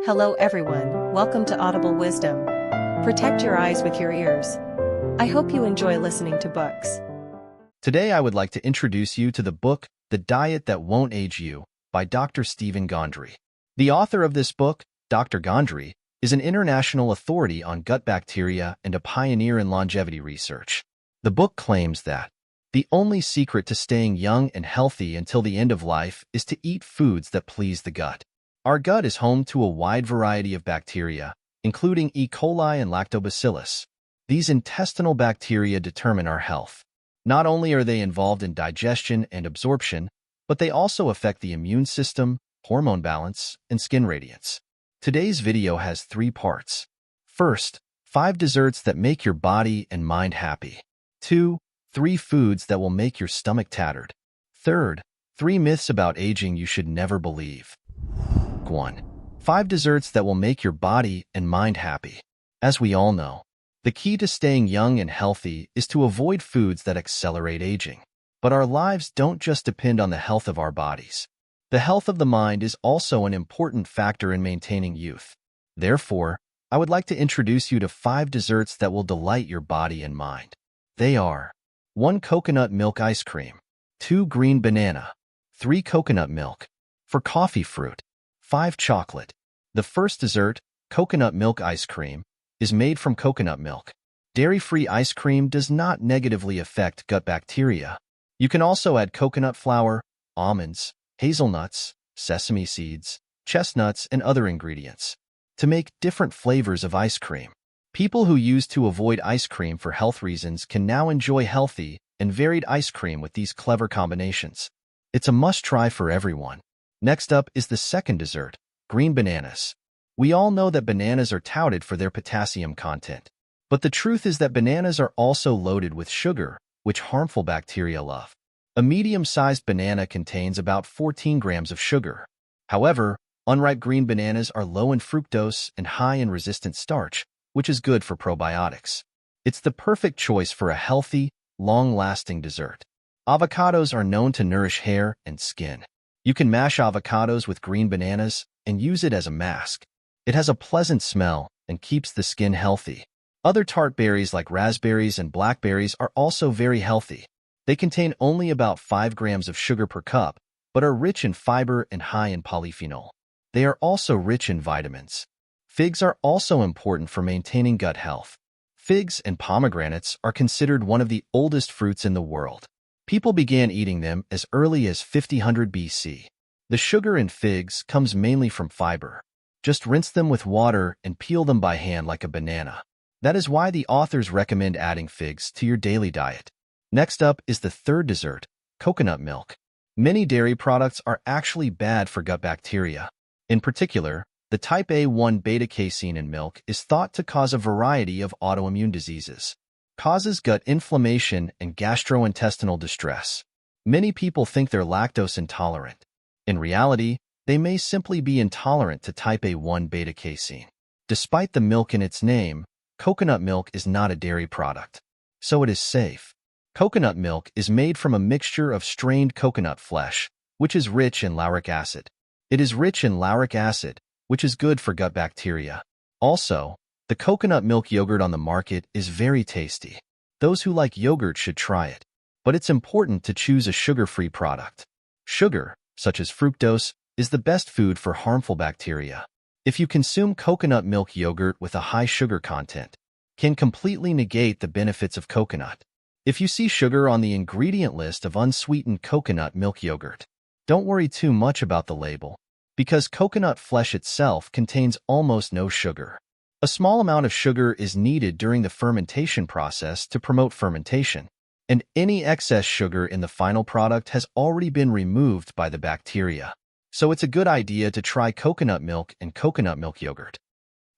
Hello everyone, welcome to Audible Wisdom. Protect your eyes with your ears. I hope you enjoy listening to books. Today I would like to introduce you to the book, The Diet That Won't Age You, by Dr. Stephen Gondry. The author of this book, Dr. Gondry, is an international authority on gut bacteria and a pioneer in longevity research. The book claims that the only secret to staying young and healthy until the end of life is to eat foods that please the gut. Our gut is home to a wide variety of bacteria, including E. coli and Lactobacillus. These intestinal bacteria determine our health. Not only are they involved in digestion and absorption, but they also affect the immune system, hormone balance, and skin radiance. Today's video has 3 parts. First, 5 desserts that make your body and mind happy. 2, 3 foods that will make your stomach tattered. Third, 3 myths about aging you should never believe. 1. 5 desserts that will make your body and mind happy. As we all know, the key to staying young and healthy is to avoid foods that accelerate aging. But our lives don't just depend on the health of our bodies. The health of the mind is also an important factor in maintaining youth. Therefore, I would like to introduce you to 5 desserts that will delight your body and mind. They are 1. Coconut milk ice cream. 2. Green banana. 3. Coconut milk. For coffee fruit. 5. Chocolate. The first dessert, coconut milk ice cream, is made from coconut milk. Dairy-free ice cream does not negatively affect gut bacteria. You can also add coconut flour, almonds, hazelnuts, sesame seeds, chestnuts, and other ingredients to make different flavors of ice cream. People who used to avoid ice cream for health reasons can now enjoy healthy and varied ice cream with these clever combinations. It's a must-try for everyone. Next up is the second dessert, green bananas. We all know that bananas are touted for their potassium content. But the truth is that bananas are also loaded with sugar, which harmful bacteria love. A medium-sized banana contains about 14 grams of sugar. However, unripe green bananas are low in fructose and high in resistant starch, which is good for probiotics. It's the perfect choice for a healthy, long-lasting dessert. Avocados are known to nourish hair and skin. You can mash avocados with green bananas and use it as a mask. It has a pleasant smell and keeps the skin healthy. Other tart berries like raspberries and blackberries are also very healthy. They contain only about 5 grams of sugar per cup, but are rich in fiber and high in polyphenol. They are also rich in vitamins. Figs are also important for maintaining gut health. Figs and pomegranates are considered one of the oldest fruits in the world. People began eating them as early as 5000 BC. The sugar in figs comes mainly from fiber. Just rinse them with water and peel them by hand like a banana. That is why the authors recommend adding figs to your daily diet. Next up is the third dessert, coconut milk. Many dairy products are actually bad for gut bacteria. In particular, the type A1 beta-casein in milk is thought to cause a variety of autoimmune diseases. Causes gut inflammation and gastrointestinal distress. Many people think they're lactose intolerant. In reality, they may simply be intolerant to type A1 beta-casein. Despite the milk in its name, coconut milk is not a dairy product, so it is safe. Coconut milk is made from a mixture of strained coconut flesh, which is rich in lauric acid. It is rich in lauric acid, which is good for gut bacteria. Also, the coconut milk yogurt on the market is very tasty. Those who like yogurt should try it. But it's important to choose a sugar-free product. Sugar, such as fructose, is the best food for harmful bacteria. If you consume coconut milk yogurt with a high sugar content, can completely negate the benefits of coconut. If you see sugar on the ingredient list of unsweetened coconut milk yogurt, don't worry too much about the label, because coconut flesh itself contains almost no sugar. A small amount of sugar is needed during the fermentation process to promote fermentation, and any excess sugar in the final product has already been removed by the bacteria. So it's a good idea to try coconut milk and coconut milk yogurt.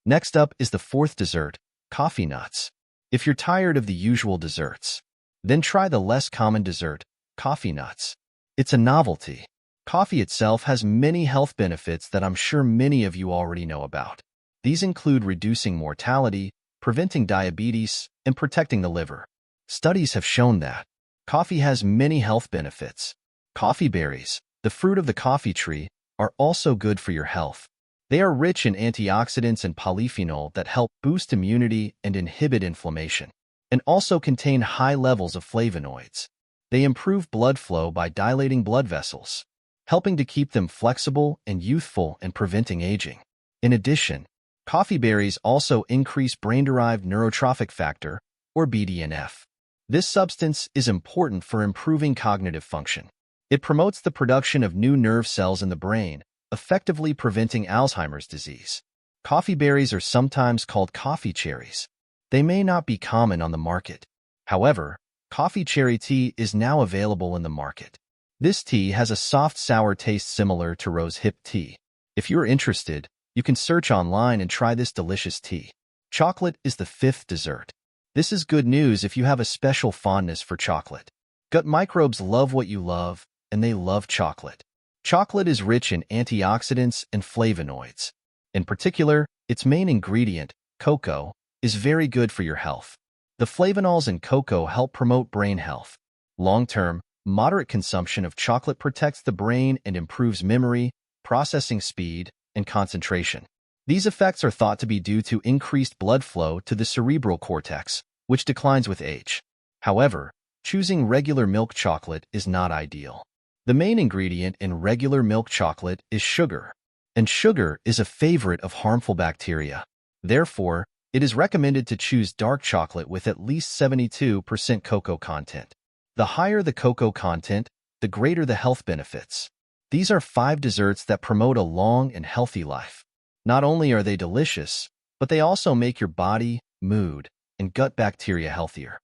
Next up is the fourth dessert, coffee nuts. If you're tired of the usual desserts, then try the less common dessert, coffee nuts. It's a novelty. Coffee itself has many health benefits that I'm sure many of you already know about. These include reducing mortality, preventing diabetes, and protecting the liver. Studies have shown that coffee has many health benefits. Coffee berries, the fruit of the coffee tree, are also good for your health. They are rich in antioxidants and polyphenol that help boost immunity and inhibit inflammation, and also contain high levels of flavonoids. They improve blood flow by dilating blood vessels, helping to keep them flexible and youthful and preventing aging. In addition, coffee berries also increase brain-derived neurotrophic factor, or BDNF. This substance is important for improving cognitive function. It promotes the production of new nerve cells in the brain, effectively preventing Alzheimer's disease. Coffee berries are sometimes called coffee cherries. They may not be common on the market. However, coffee cherry tea is now available in the market. This tea has a soft sour taste similar to rose hip tea. If you're interested, you can search online and try this delicious tea. Chocolate is the fifth dessert. This is good news if you have a special fondness for chocolate. Gut microbes love what you love, and they love chocolate. Chocolate is rich in antioxidants and flavonoids. In particular, its main ingredient, cocoa, is very good for your health. The flavonols in cocoa help promote brain health. Long-term, moderate consumption of chocolate protects the brain and improves memory, processing speed, and concentration. These effects are thought to be due to increased blood flow to the cerebral cortex, which declines with age. However, choosing regular milk chocolate is not ideal. The main ingredient in regular milk chocolate is sugar, and sugar is a favorite of harmful bacteria. Therefore, it is recommended to choose dark chocolate with at least 72% cocoa content. The higher the cocoa content, the greater the health benefits. These are 5 desserts that promote a long and healthy life. Not only are they delicious, but they also make your body, mood, and gut bacteria healthier.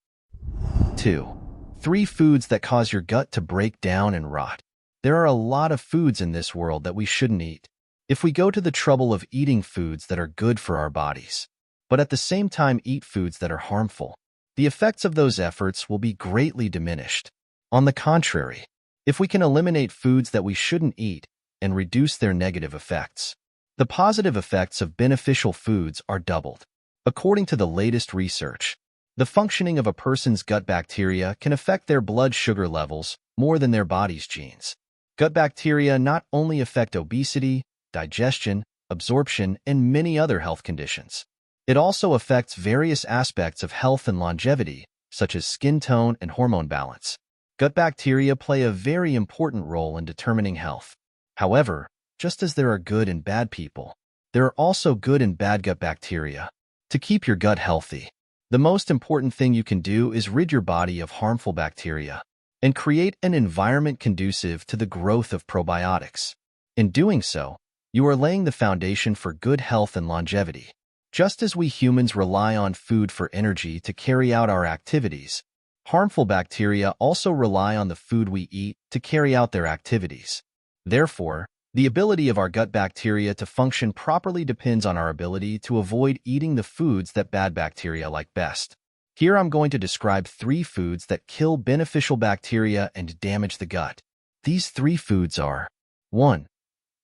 2. 3 foods that cause your gut to break down and rot. There are a lot of foods in this world that we shouldn't eat. If we go to the trouble of eating foods that are good for our bodies, but at the same time eat foods that are harmful, the effects of those efforts will be greatly diminished. On the contrary, if we can eliminate foods that we shouldn't eat and reduce their negative effects, the positive effects of beneficial foods are doubled. According to the latest research, the functioning of a person's gut bacteria can affect their blood sugar levels more than their body's genes. Gut bacteria not only affect obesity, digestion, absorption, and many other health conditions. It also affects various aspects of health and longevity, such as skin tone and hormone balance. Gut bacteria play a very important role in determining health. However, just as there are good and bad people, there are also good and bad gut bacteria. To keep your gut healthy, the most important thing you can do is rid your body of harmful bacteria and create an environment conducive to the growth of probiotics. In doing so, you are laying the foundation for good health and longevity. Just as we humans rely on food for energy to carry out our activities, harmful bacteria also rely on the food we eat to carry out their activities. Therefore, the ability of our gut bacteria to function properly depends on our ability to avoid eating the foods that bad bacteria like best. Here I'm going to describe 3 foods that kill beneficial bacteria and damage the gut. These 3 foods are 1.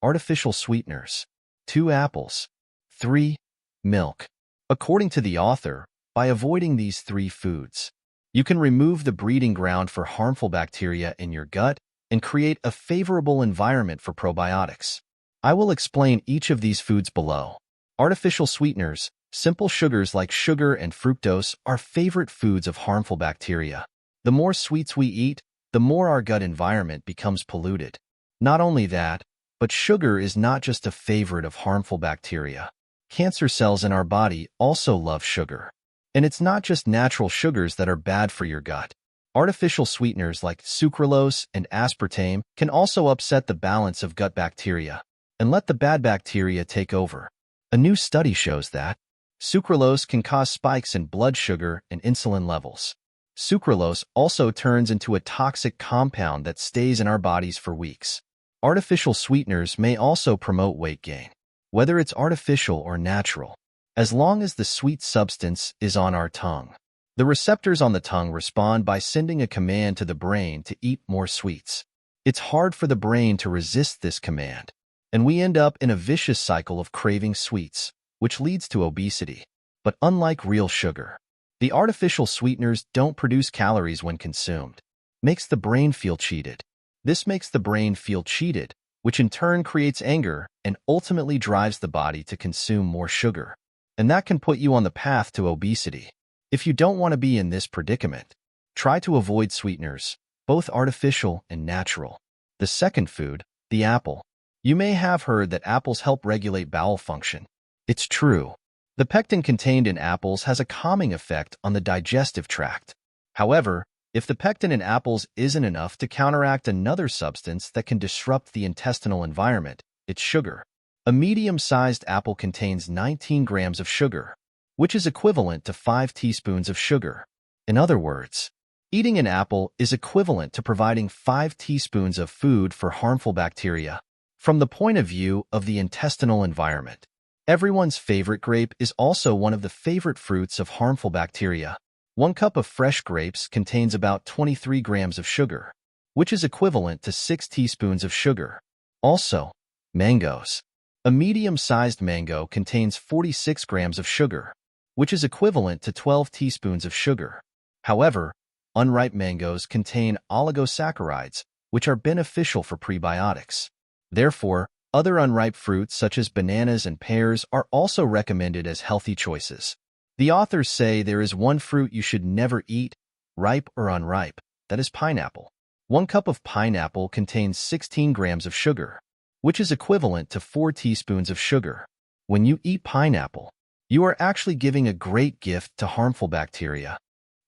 Artificial sweeteners. 2. Apples. 3. Milk. According to the author, by avoiding these 3 foods, you can remove the breeding ground for harmful bacteria in your gut and create a favorable environment for probiotics. I will explain each of these foods below. Artificial sweeteners, simple sugars like sugar and fructose, are favorite foods of harmful bacteria. The more sweets we eat, the more our gut environment becomes polluted. Not only that, but sugar is not just a favorite of harmful bacteria. Cancer cells in our body also love sugar. And it's not just natural sugars that are bad for your gut. Artificial sweeteners like sucralose and aspartame can also upset the balance of gut bacteria and let the bad bacteria take over. A new study shows that sucralose can cause spikes in blood sugar and insulin levels. Sucralose also turns into a toxic compound that stays in our bodies for weeks. Artificial sweeteners may also promote weight gain, whether it's artificial or natural, as long as the sweet substance is on our tongue. The receptors on the tongue respond by sending a command to the brain to eat more sweets. It's hard for the brain to resist this command, and we end up in a vicious cycle of craving sweets, which leads to obesity. But unlike real sugar, the artificial sweeteners don't produce calories when consumed. Makes the brain feel cheated. This makes the brain feel cheated which in turn creates anger and ultimately drives the body to consume more sugar. And that can put you on the path to obesity. If you don't want to be in this predicament, try to avoid sweeteners, both artificial and natural. The second food, the apple. You may have heard that apples help regulate bowel function. It's true. The pectin contained in apples has a calming effect on the digestive tract. However, if the pectin in apples isn't enough to counteract another substance that can disrupt the intestinal environment, it's sugar. A medium-sized apple contains 19 grams of sugar, which is equivalent to 5 teaspoons of sugar. In other words, eating an apple is equivalent to providing 5 teaspoons of food for harmful bacteria. From the point of view of the intestinal environment, everyone's favorite grape is also one of the favorite fruits of harmful bacteria. 1 cup of fresh grapes contains about 23 grams of sugar, which is equivalent to 6 teaspoons of sugar. Also, mangoes. A medium-sized mango contains 46 grams of sugar, which is equivalent to 12 teaspoons of sugar. However, unripe mangoes contain oligosaccharides, which are beneficial for prebiotics. Therefore, other unripe fruits such as bananas and pears are also recommended as healthy choices. The authors say there is one fruit you should never eat, ripe or unripe, that is pineapple. 1 cup of pineapple contains 16 grams of sugar, which is equivalent to 4 teaspoons of sugar. When you eat pineapple, you are actually giving a great gift to harmful bacteria.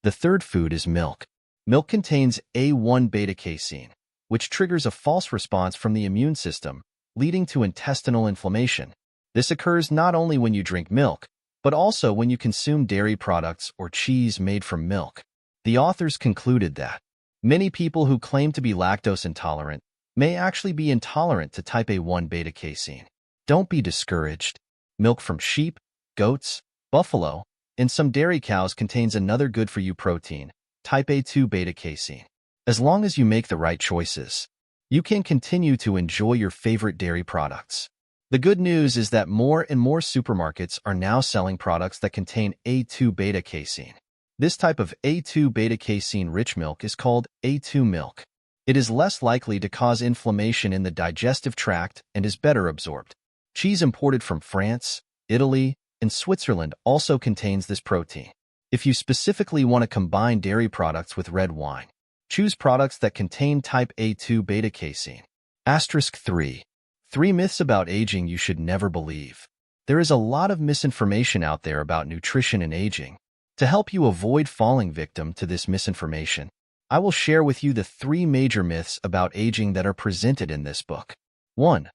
The third food is milk. Milk contains A1 beta-casein, which triggers a false response from the immune system, leading to intestinal inflammation. This occurs not only when you drink milk, but also when you consume dairy products or cheese made from milk. The authors concluded that many people who claim to be lactose intolerant may actually be intolerant to type A1 beta-casein. Don't be discouraged. Milk from sheep, goats, buffalo, and some dairy cows contains another good-for-you protein, type A2 beta-casein. As long as you make the right choices, you can continue to enjoy your favorite dairy products. The good news is that more and more supermarkets are now selling products that contain A2 beta-casein. This type of A2 beta-casein-rich milk is called A2 milk. It is less likely to cause inflammation in the digestive tract and is better absorbed. Cheese imported from France, Italy, and Switzerland also contains this protein. If you specifically want to combine dairy products with red wine, choose products that contain type A2 beta-casein. Asterisk 3. 3 myths about aging you should never believe. There is a lot of misinformation out there about nutrition and aging. To help you avoid falling victim to this misinformation, I will share with you the 3 major myths about aging that are presented in this book. 1.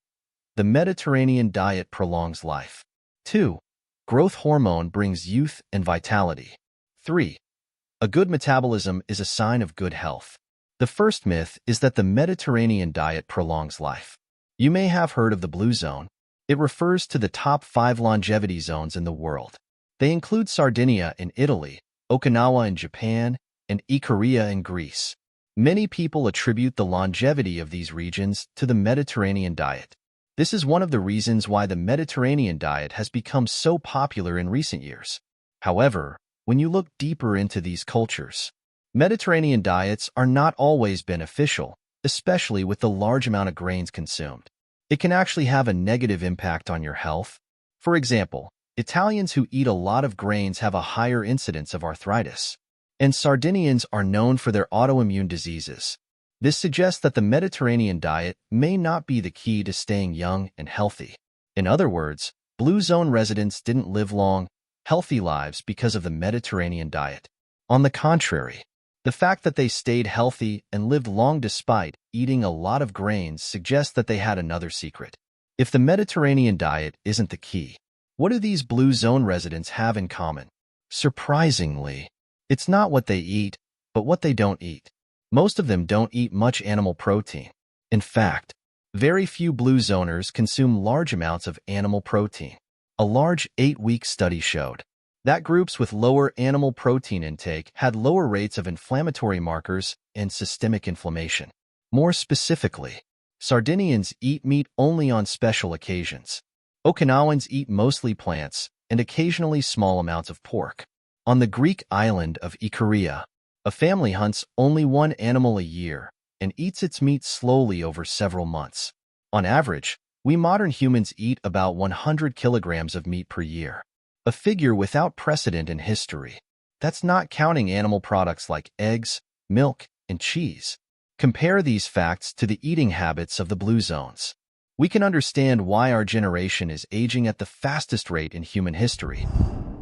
The Mediterranean diet prolongs life. 2. Growth hormone brings youth and vitality. 3. A good metabolism is a sign of good health. The first myth is that the Mediterranean diet prolongs life. You may have heard of the Blue Zone. It refers to the top 5 longevity zones in the world. They include Sardinia in Italy, Okinawa in Japan, and Ikaria in Greece. Many people attribute the longevity of these regions to the Mediterranean diet. This is one of the reasons why the Mediterranean diet has become so popular in recent years. However, when you look deeper into these cultures, Mediterranean diets are not always beneficial, especially with the large amount of grains consumed. It can actually have a negative impact on your health. For example, Italians who eat a lot of grains have a higher incidence of arthritis, and Sardinians are known for their autoimmune diseases. This suggests that the Mediterranean diet may not be the key to staying young and healthy. In other words, Blue Zone residents didn't live long, healthy lives because of the Mediterranean diet. On the contrary, the fact that they stayed healthy and lived long despite eating a lot of grains suggests that they had another secret. If the Mediterranean diet isn't the key, what do these Blue Zone residents have in common? Surprisingly, it's not what they eat, but what they don't eat. Most of them don't eat much animal protein. In fact, very few Blue Zoners consume large amounts of animal protein. A large 8-week study showed that groups with lower animal protein intake had lower rates of inflammatory markers and systemic inflammation. More specifically, Sardinians eat meat only on special occasions. Okinawans eat mostly plants and occasionally small amounts of pork. On the Greek island of Ikaria, a family hunts only one animal a year and eats its meat slowly over several months. On average, we modern humans eat about 100 kilograms of meat per year, a figure without precedent in history. That's not counting animal products like eggs, milk, and cheese. Compare these facts to the eating habits of the blue zones. We can understand why our generation is aging at the fastest rate in human history.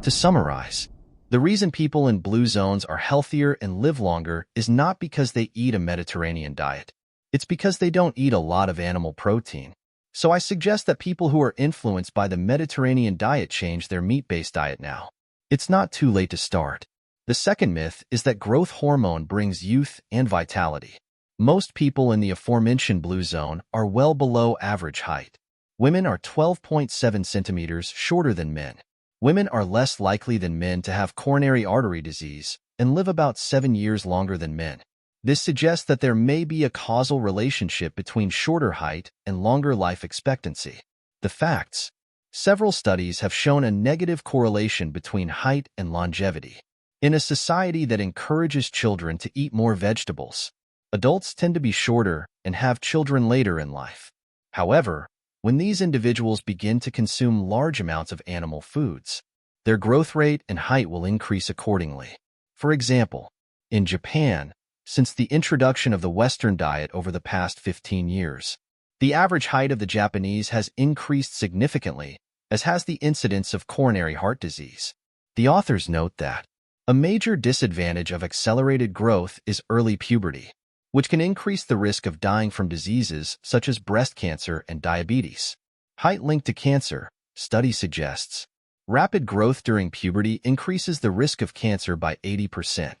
To summarize, the reason people in blue zones are healthier and live longer is not because they eat a Mediterranean diet. It's because they don't eat a lot of animal protein. So I suggest that people who are influenced by the Mediterranean diet change their meat-based diet now. It's not too late to start. The second myth is that growth hormone brings youth and vitality. Most people in the aforementioned blue zone are well below average height. Women are 12.7 centimeters shorter than men. Women are less likely than men to have coronary artery disease and live about 7 years longer than men. This suggests that there may be a causal relationship between shorter height and longer life expectancy. The facts: several studies have shown a negative correlation between height and longevity. In a society that encourages children to eat more vegetables, adults tend to be shorter and have children later in life. However, when these individuals begin to consume large amounts of animal foods, their growth rate and height will increase accordingly. For example, in Japan, since the introduction of the Western diet over the past 15 years, the average height of the Japanese has increased significantly, as has the incidence of coronary heart disease. The authors note that a major disadvantage of accelerated growth is early puberty, which can increase the risk of dying from diseases such as breast cancer and diabetes. Height linked to cancer, study suggests. Rapid growth during puberty increases the risk of cancer by 80%.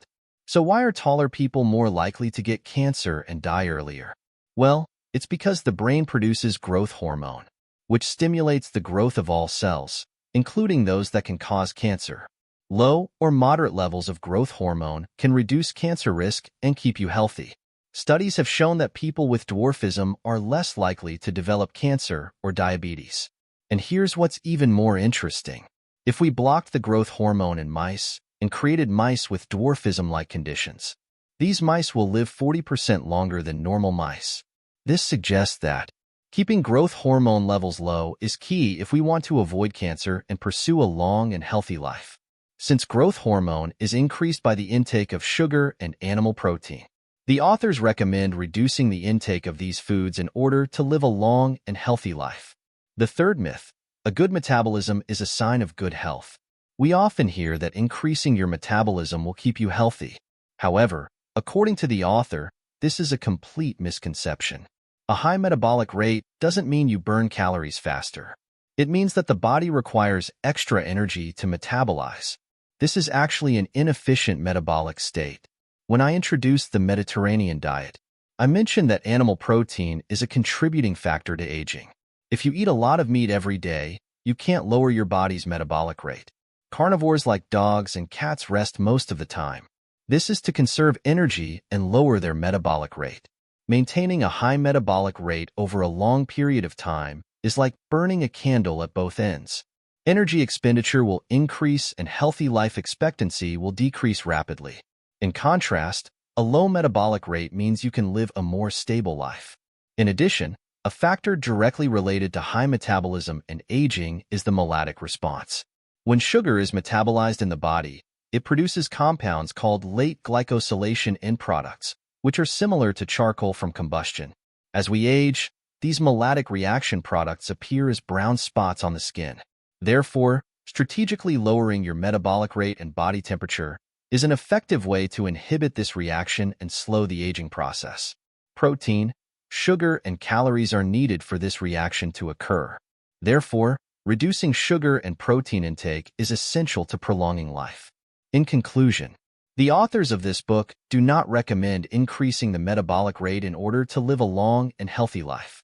So why are taller people more likely to get cancer and die earlier? Well, it's because the brain produces growth hormone, which stimulates the growth of all cells, including those that can cause cancer. Low or moderate levels of growth hormone can reduce cancer risk and keep you healthy. Studies have shown that people with dwarfism are less likely to develop cancer or diabetes. And here's what's even more interesting. If we blocked the growth hormone in mice and created mice with dwarfism-like conditions, these mice will live 40% longer than normal mice. This suggests that keeping growth hormone levels low is key if we want to avoid cancer and pursue a long and healthy life. Since growth hormone is increased by the intake of sugar and animal protein, the authors recommend reducing the intake of these foods in order to live a long and healthy life. The third myth: a good metabolism is a sign of good health. We often hear that increasing your metabolism will keep you healthy. However, according to the author, this is a complete misconception. A high metabolic rate doesn't mean you burn calories faster. It means that the body requires extra energy to metabolize. This is actually an inefficient metabolic state. When I introduced the Mediterranean diet, I mentioned that animal protein is a contributing factor to aging. If you eat a lot of meat every day, you can't lower your body's metabolic rate. Carnivores like dogs and cats rest most of the time. This is to conserve energy and lower their metabolic rate. Maintaining a high metabolic rate over a long period of time is like burning a candle at both ends. Energy expenditure will increase and healthy life expectancy will decrease rapidly. In contrast, a low metabolic rate means you can live a more stable life. In addition, a factor directly related to high metabolism and aging is the melodic response. When sugar is metabolized in the body, it produces compounds called late glycosylation end products, which are similar to charcoal from combustion. As we age, these melodic reaction products appear as brown spots on the skin. Therefore, strategically lowering your metabolic rate and body temperature is an effective way to inhibit this reaction and slow the aging process. Protein, sugar, and calories are needed for this reaction to occur. Therefore, reducing sugar and protein intake is essential to prolonging life. In conclusion, the authors of this book do not recommend increasing the metabolic rate in order to live a long and healthy life.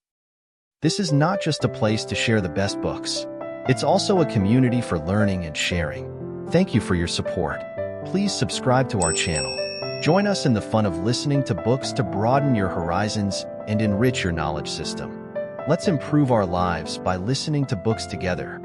This is not just a place to share the best books. It's also a community for learning and sharing. Thank you for your support. Please subscribe to our channel. Join us in the fun of listening to books to broaden your horizons and enrich your knowledge system. Let's improve our lives by listening to books together.